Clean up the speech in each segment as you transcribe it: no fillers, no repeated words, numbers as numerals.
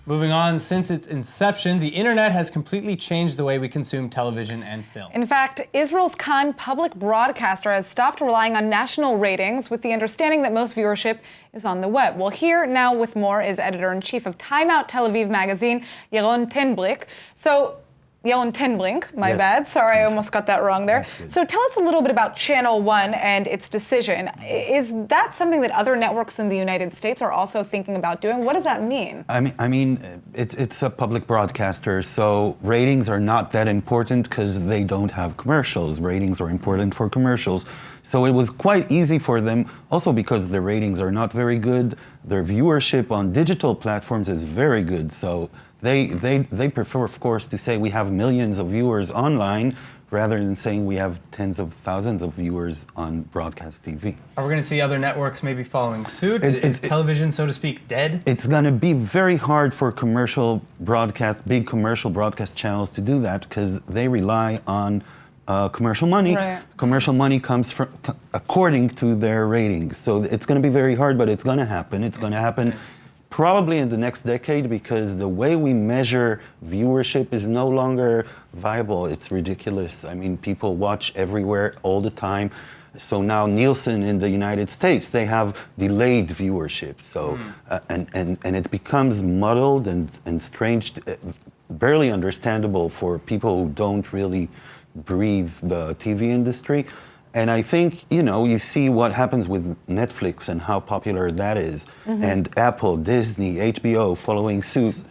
Moving on, since its inception, the internet has completely changed the way we consume television and film. In fact, Israel's Kan public broadcaster has stopped relying on national ratings with the understanding that most viewership is on the web. Well, here now with more is editor-in-chief of Timeout Tel Aviv magazine, Yaron Ten Brink. Yaron Ten Brink, my bad. Sorry, I almost got that wrong there. So tell us a little bit about Channel 1 and its decision. Is that something that other networks in the United States are also thinking about doing? What does that mean? I mean, it's a public broadcaster, so ratings are not that important because they don't have commercials. Ratings are important for commercials. So it was quite easy for them, also because their ratings are not very good. Their viewership on digital platforms is very good. So they prefer, of course, to say we have millions of viewers online rather than saying we have tens of thousands of viewers on broadcast TV. Are we going to see other networks maybe following suit? Is television, so to speak, dead? It's going to be very hard for big commercial broadcast channels to do that because they rely on commercial money. Right. Commercial money comes from according to their ratings. So it's going to be very hard, but it's going to happen. It's going to happen probably in the next decade because the way we measure viewership is no longer viable. It's ridiculous. I mean, people watch everywhere all the time. So now Nielsen in the United States, they have delayed viewership. So and it becomes muddled and strange, barely understandable for people who don't really breathe the TV industry. And I think, you see what happens with Netflix and how popular that is. And Apple, Disney, HBO following suit.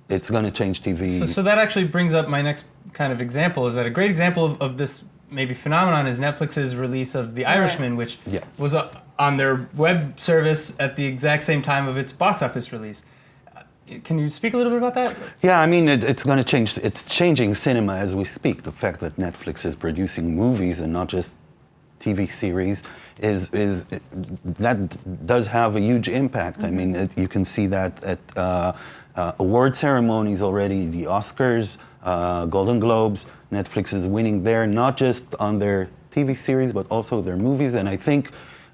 It's going to change TV. So that actually brings up my next kind of example. Is that a great example of this maybe phenomenon is Netflix's release of The Irishman, which was on their web service at the exact same time of its box office release. Can you speak a little bit about that? Yeah, I mean, it's going to change. It's changing cinema as we speak. The fact that Netflix is producing movies and not just TV series that does have a huge impact. I mean, you can see that at award ceremonies already, the Oscars, Golden Globes. Netflix is winning there, not just on their TV series, but also their movies. And I think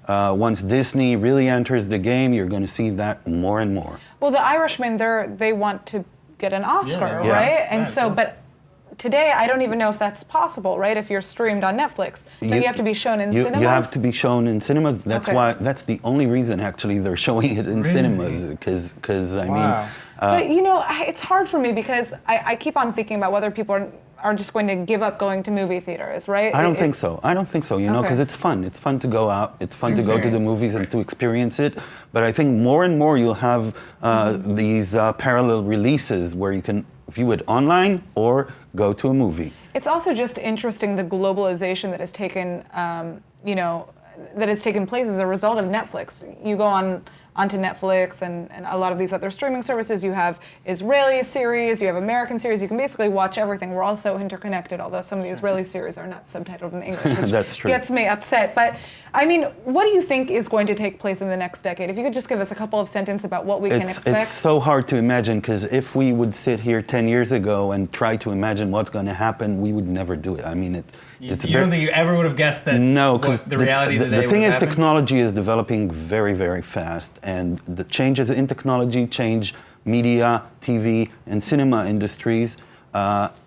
once Disney really enters the game, you're going to see that more and more. Well, The Irishman, they want to get an Oscar, right? And so, but today, I don't even know if that's possible, right? If you're streamed on Netflix, then you have to be shown in cinemas? You have to be shown in cinemas. That's why. That's the only reason, actually, they're showing it in cinemas. Because I mean... But, it's hard for me because I keep on thinking about whether people are just going to give up going to movie theaters, right? I don't think so, because it's fun. It's fun to go out. It's fun to go to the movies and to experience it. But I think more and more you'll have these parallel releases where you can view it online or go to a movie. It's also just interesting the globalization that has taken, that has taken place as a result of Netflix. You go onto Netflix and a lot of these other streaming services, you have Israeli series, you have American series, you can basically watch everything. We're all so interconnected, although some of the Israeli series are not subtitled in English, which That's true. Gets me upset. But, I mean, what do you think is going to take place in the next decade? If you could just give us a couple of sentences about what we can expect. It's so hard to imagine, because if we would sit here 10 years ago and try to imagine what's going to happen, we would never do it. I mean, you don't think you ever would have guessed that? No, because the reality today the thing is, happen? technology is developing very, very fast, and the changes in technology change media, TV, and cinema industries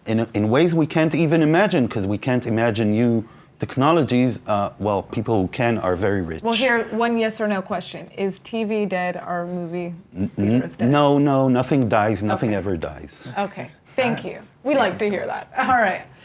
in ways we can't even imagine, because we can't imagine new technologies. People who can are very rich. Well, here, one yes or no question. Is TV dead? Are movie theaters dead? No, nothing dies. Nothing ever dies. Okay, thank you. We like to hear that. All right.